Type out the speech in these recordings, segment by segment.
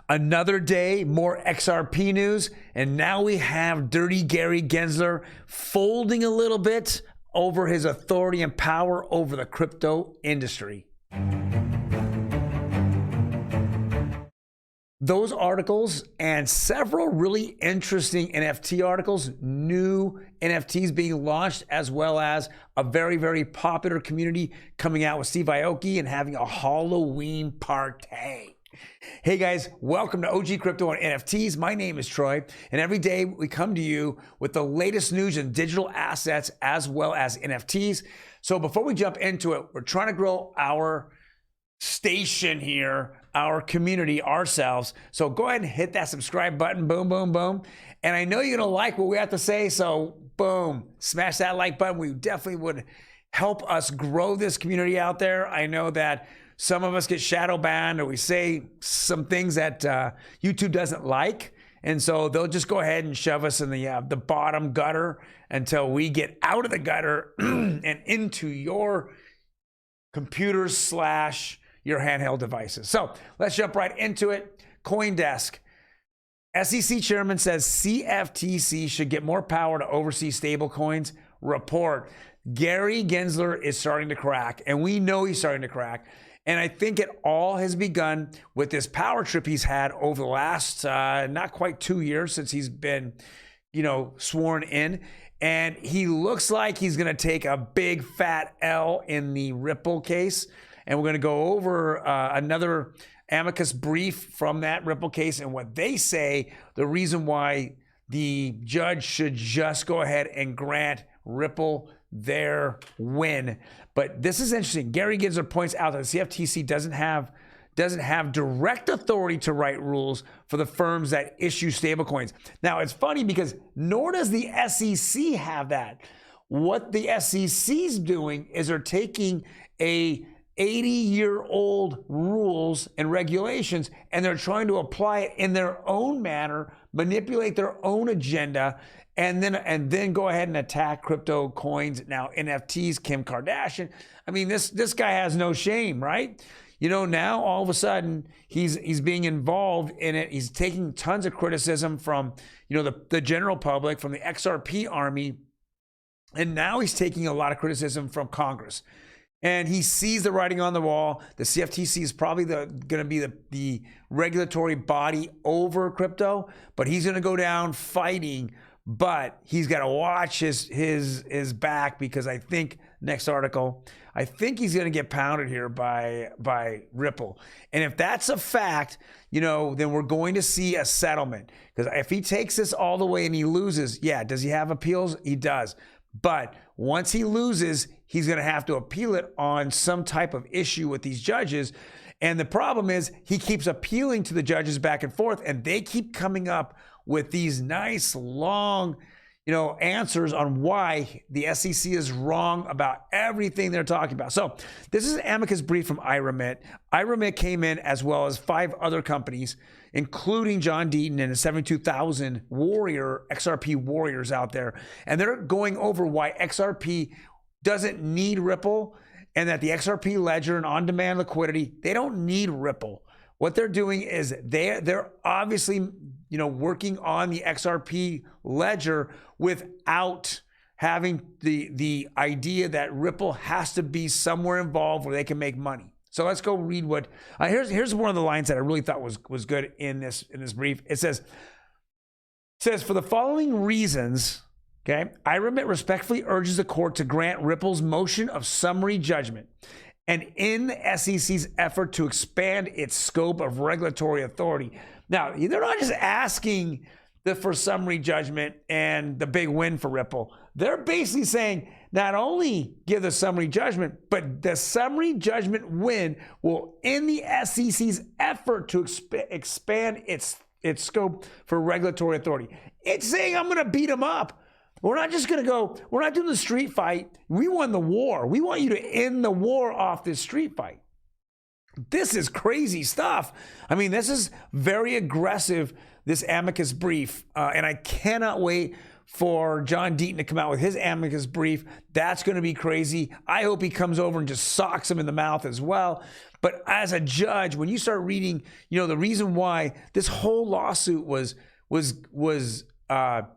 Another day, more XRP news, and now we have Dirty Gary Gensler folding a little bit over his authority and power over the crypto industry. Those articles and several really interesting NFT articles, new NFTs being launched, as well as a very, very popular community coming out with Steve Aoki and having a Halloween party. Hey guys, welcome to OG Crypto and NFTs. My name is Troy, and every day we come to you with the latest news in digital assets as well as NFTs. So before we jump into it, we're trying to grow our station here, our community, ourselves. So go ahead and hit that subscribe button, boom, boom, boom. And I know you're gonna like what we have to say, so boom, smash that like button. We definitely would help us grow this community out there. I know that some of us get shadow banned or we say some things that YouTube doesn't like. And so they'll just go ahead and shove us in the bottom gutter until we get out of the gutter and into your computers / your handheld devices. So let's jump right into it. CoinDesk. SEC chairman says CFTC should get more power to oversee stablecoins. Report. Gary Gensler is starting to crack, and we know he's starting to crack. And I think it all has begun with this power trip he's had over the last not quite 2 years since he's been, sworn in. And he looks like he's going to take a big fat L in the Ripple case. And we're going to go over another Amicus brief from that Ripple case and what they say, the reason why the judge should just go ahead and grant Ripple their win. But this is interesting. Gary Gensler points out that the CFTC doesn't have direct authority to write rules for the firms that issue stablecoins. Now, it's funny because nor does the SEC have that. What the SEC is doing is they're taking a 80-year-old rules and regulations, and they're trying to apply it in their own manner, manipulate their own agenda, and then go ahead and attack crypto coins, now NFTs, Kim Kardashian. I mean, this guy has no shame, right? Now all of a sudden he's being involved in it. He's taking tons of criticism from, the general public, from the XRP army, and now he's taking a lot of criticism from Congress. And he sees the writing on the wall. The CFTC is probably going to be the regulatory body over crypto, but he's going to go down fighting. But he's got to watch his back, because I think, next article, I think he's going to get pounded here by Ripple. And if that's a fact, then we're going to see a settlement. Because if he takes this all the way and he loses, yeah, does he have appeals? He does. But once he loses, he's going to have to appeal it on some type of issue with these judges. And the problem is he keeps appealing to the judges back and forth, and they keep coming up with these nice long, answers on why the SEC is wrong about everything they're talking about. So this is an Amicus brief from I-remit. I-remit came in, as well as 5 other companies, including John Deaton and the 72,000 XRP warriors out there. And they're going over why XRP doesn't need Ripple, and that the XRP ledger and on-demand liquidity, they don't need Ripple. What they're doing is they're obviously, working on the XRP ledger without having the idea that Ripple has to be somewhere involved where they can make money. So let's go read what here's one of the lines that I really thought was good in this brief. It says for the following reasons, okay, I-remit respectfully urges the court to grant Ripple's motion of summary judgment, and in the SEC's effort to expand its scope of regulatory authority. Now, they're not just asking for summary judgment and the big win for Ripple. They're basically saying not only give the summary judgment, but the summary judgment win will end the SEC's effort to expand its scope for regulatory authority. It's saying, I'm going to beat them up. We're not just going to go, we're not doing the street fight. We won the war. We want you to end the war off this street fight. This is crazy stuff. I mean, this is very aggressive, this Amicus brief, and I cannot wait for John Deaton to come out with his Amicus brief. That's going to be crazy. I hope he comes over and just socks him in the mouth as well. But as a judge, when you start reading, the reason why this whole lawsuit was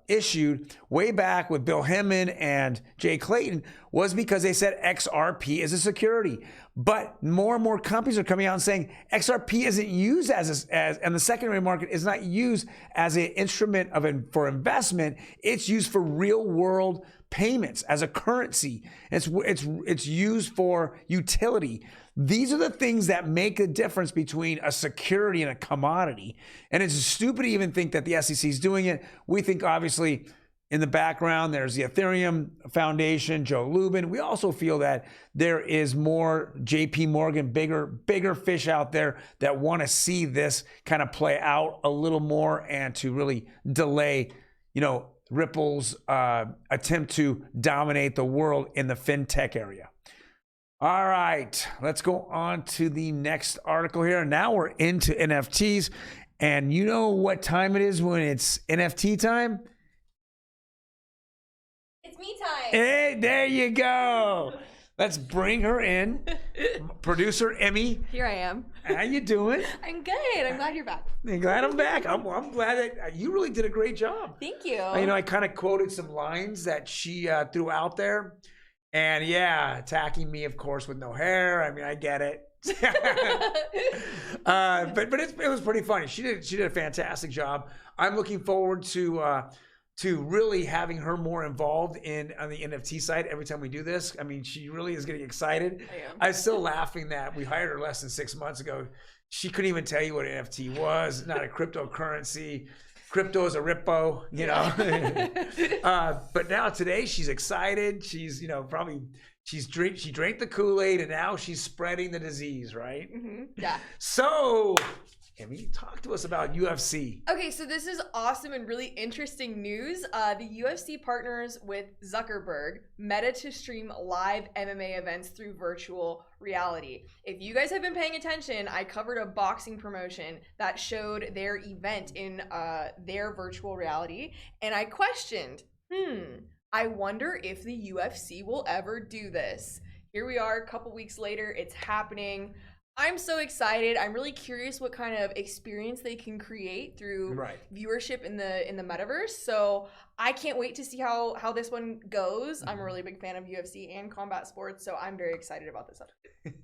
issued way back with Bill Hemmon and Jay Clayton was because they said XRP is a security. But more and more companies are coming out and saying XRP isn't used and the secondary market is not used as an instrument for investment. It's used for real world payments as a currency. It's used for utility. These are the things that make the difference between a security and a commodity. And it's stupid to even think that the SEC is doing it. We think, obviously, in the background, there's the Ethereum Foundation, Joe Lubin. We also feel that there is more JP Morgan, bigger fish out there that want to see this kind of play out a little more and to really delay, Ripple's attempt to dominate the world in the fintech area. All right, let's go on to the next article here. Now we're into NFTs. And you know what time it is when it's NFT time? It's me time. Hey, there you go. Let's bring her in. Producer Emmy. Here I am. How you doing? I'm good. I'm glad you're back. I'm glad I'm back. I'm glad that you really did a great job. Thank you. I kind of quoted some lines that she threw out there. And yeah, attacking me, of course, with no hair. I mean, I get it. But it was pretty funny. She did a fantastic job. I'm looking forward to really having her more involved on the NFT side every time we do this. I mean, she really is getting excited. I was still laughing that we hired her less than 6 months ago. She couldn't even tell you what an NFT was. Not a cryptocurrency. Crypto is a rippo, but now today she's excited. She's, she drank the Kool-Aid and now she's spreading the disease, right? Mm-hmm. Yeah. So, Emmy, talk to us about UFC. Okay, so this is awesome and really interesting news. The UFC partners with Zuckerberg, Meta, to stream live MMA events through virtual reality. If you guys have been paying attention, I covered a boxing promotion that showed their event in their virtual reality, and I questioned, I wonder if the UFC will ever do this. Here we are, a couple weeks later, it's happening. I'm so excited. I'm really curious what kind of experience they can create through viewership in the metaverse. So I can't wait to see how this one goes. I'm a really big fan of UFC and combat sports, so I'm very excited about this update.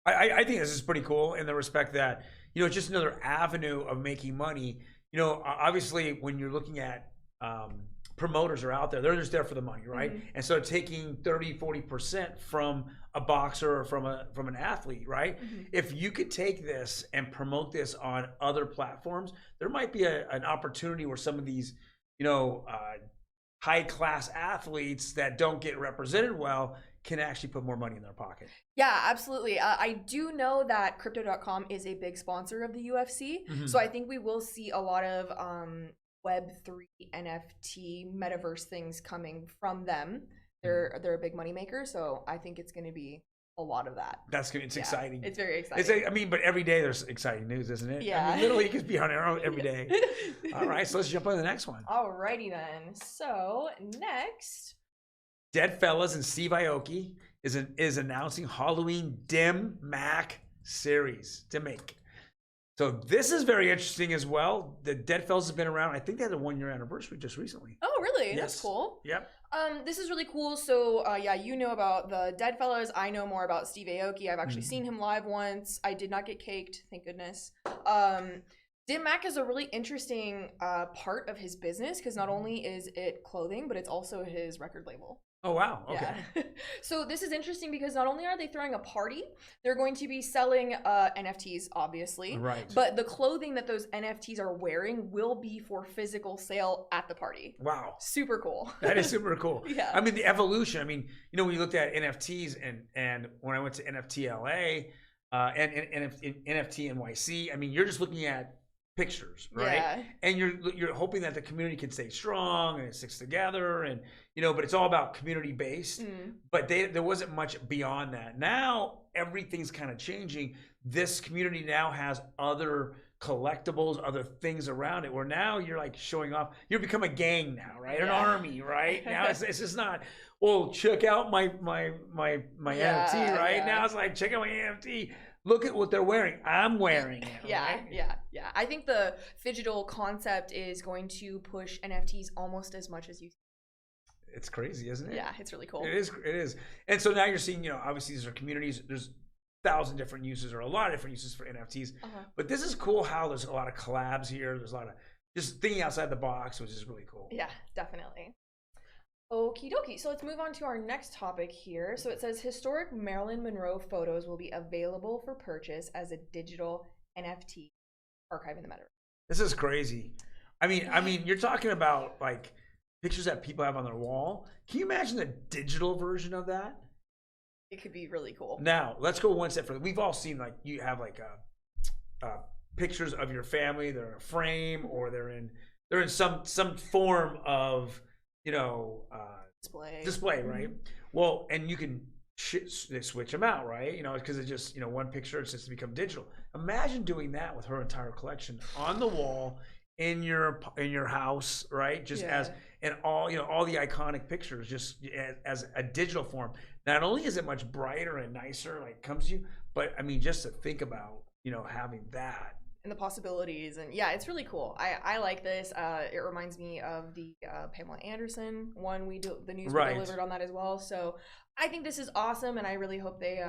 I think this is pretty cool in the respect that, it's just another avenue of making money. Obviously, when you're looking at promoters are out there, they're just there for the money, right? Mm-hmm. And so taking 30-40% from a boxer or from an athlete, right? Mm-hmm. If you could take this and promote this on other platforms, there might be an opportunity where some of these, high class athletes that don't get represented well can actually put more money in their pocket. Yeah, absolutely. I do know that Crypto.com is a big sponsor of the UFC. Mm-hmm. So I think we will see a lot of Web3 NFT metaverse things coming from them. They're a big money maker, so I think it's going to be a lot of that. It's exciting. It's very exciting. But every day there's exciting news, isn't it? Yeah. Literally you could be on air every day. All right, so let's jump on to the next one. Alrighty then. So next, Deadfellaz and Steve Aoki is announcing Halloween Dim Mak series. Dim Mak. So this is very interesting as well. The Deadfellaz has been around. I think they had a 1-year anniversary just recently. Oh, really? Yes. That's cool. Yep. This is really cool. So you know about the Deadfellaz. I know more about Steve Aoki. I've actually seen him live once. I did not get caked, thank goodness. Dim Mak is a really interesting part of his business because not only is it clothing, but it's also his record label. Oh, wow. Okay. Yeah. So this is interesting because not only are they throwing a party, they're going to be selling NFTs, obviously. Right. But the clothing that those NFTs are wearing will be for physical sale at the party. Wow. Super cool. That is super cool. Yeah. I mean, the evolution. I mean, when you looked at NFTs and when I went to NFT LA and NFT NYC, I mean, you're just looking at pictures, right? Yeah. And you're hoping that the community can stay strong and it sticks together, and but it's all about community based. But there wasn't much beyond that. Now everything's kind of changing. This community now has other collectibles, other things around it. Where now you're like showing off. You've become a gang now, right? An Yeah. army, right? Now it's just not. Oh, check out my NFT, right? Yeah. Now it's like check out my NFT. Look at what they're wearing. I'm wearing it. Yeah, right? yeah. I think the phygital concept is going to push NFTs almost as much as you. It's crazy, isn't it? Yeah, it's really cool. It is. And so now you're seeing, obviously these are communities. There's 1,000 different uses or a lot of different uses for NFTs. But this is cool how there's a lot of collabs here. There's a lot of just thinking outside the box, which is really cool. Yeah, definitely. Okie dokie. So let's move on to our next topic here. So it says historic Marilyn Monroe photos will be available for purchase as a digital NFT archive in the metaverse. This is crazy. I mean, you're talking about like pictures that people have on their wall. Can you imagine the digital version of that? It could be really cool. Now, let's go one step further. We've all seen like you have like pictures of your family. They're in a frame or they're in some form of display, right? Well, and you can switch them out, right? Because it's just one picture. It's just become digital. Imagine doing that with her entire collection on the wall in your house, right? Just as and all the iconic pictures just as a digital form. Not only is it much brighter and nicer, like comes to you, but I mean just to think about having that. And the possibilities, and yeah, it's really cool. I like this. It reminds me of the Pamela Anderson one. The news we delivered on that as well. So I think this is awesome, and I really hope they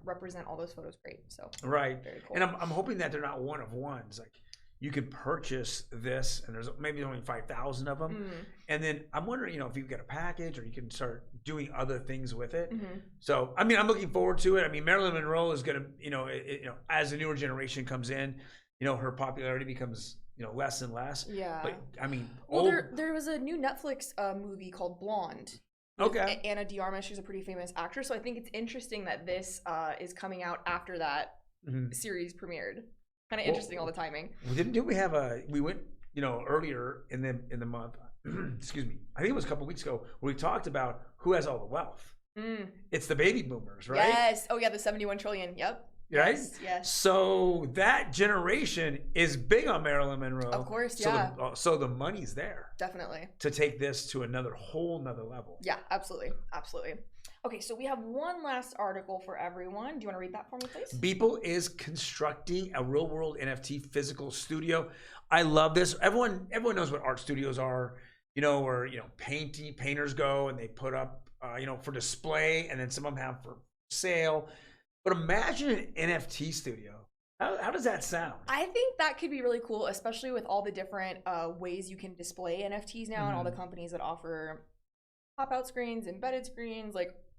represent all those photos great. So right, very cool. And I'm hoping that they're not one of ones. Like you could purchase this, and there's maybe only 5,000 of them, and then I'm wondering, if you get a package, or you can start doing other things with it. So I mean, I'm looking forward to it. I mean, Marilyn Monroe is gonna, as the newer generation comes in. Her popularity becomes, less and less. Yeah. But I mean, there was a new Netflix movie called Blonde. Okay. Anna de Armas, she's a pretty famous actress, so I think it's interesting that this is coming out after that series premiered. Kind of interesting, all the timing. Didn't we have we went, earlier in the month, excuse me, I think it was a couple weeks ago, where we talked about who has all the wealth. It's the baby boomers, right? Yes. Oh yeah, the 71 trillion. Yep. Right? Yes. So that generation is big on Marilyn Monroe. Of course, yeah. So the money's there. Definitely. To take this to whole nother level. Yeah, absolutely. Okay, so we have one last article for everyone. Do you want to read that for me, please? Beeple is constructing a real-world NFT physical studio. I love this. Everyone knows what art studios are. Where painters go and they put up for display, and then some of them have for sale. But imagine an NFT studio. How does that sound? I think that could be really cool, especially with all the different ways you can display NFTs now and all the companies that offer pop-out screens, embedded screens.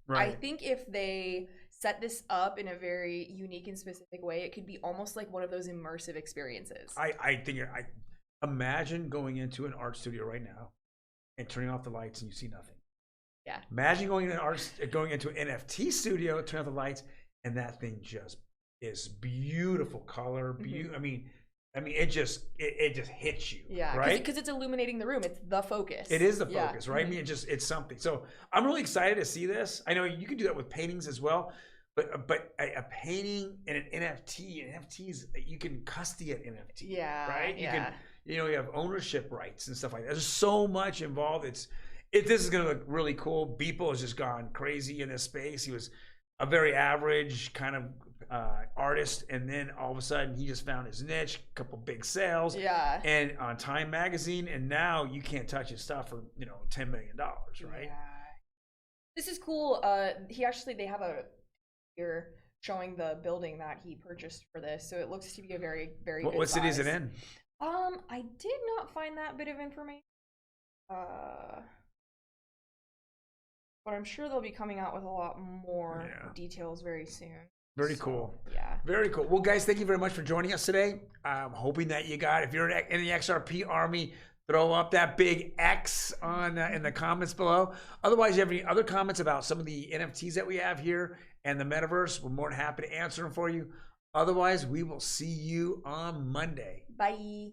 I think if they set this up in a very unique and specific way, it could be almost like one of those immersive experiences. I think imagine going into an art studio right now and turning off the lights and you see nothing. Yeah. Imagine going into an NFT studio, turn off the lights, and that thing just is beautiful color. I mean, it just hits you. Yeah, right. Because it's illuminating the room. It's the focus. It is the focus, right? I mean, it's something. So I'm really excited to see this. I know you can do that with paintings as well, but a painting and an NFT, NFTs, you can custody an NFT. Yeah. Right. You can. You have ownership rights and stuff like that. There's so much involved. This is going to look really cool. Beeple has just gone crazy in this space. He was a very average kind of artist, and then all of a sudden he just found his niche, a couple big sales, and on Time magazine, and now you can't touch his stuff for $10 million, right? Yeah. This is cool. They have a here showing the building that he purchased for this, so it looks to be a very, very good what city size. is it in? I did not find that bit of information. But I'm sure they'll be coming out with a lot more details very soon. Very cool. Yeah. Very cool. Well, guys, thank you very much for joining us today. I'm hoping that you got, if you're in the XRP army, throw up that big X on in the comments below. Otherwise, you have any other comments about some of the NFTs that we have here and the Metaverse, we're more than happy to answer them for you. Otherwise, we will see you on Monday. Bye.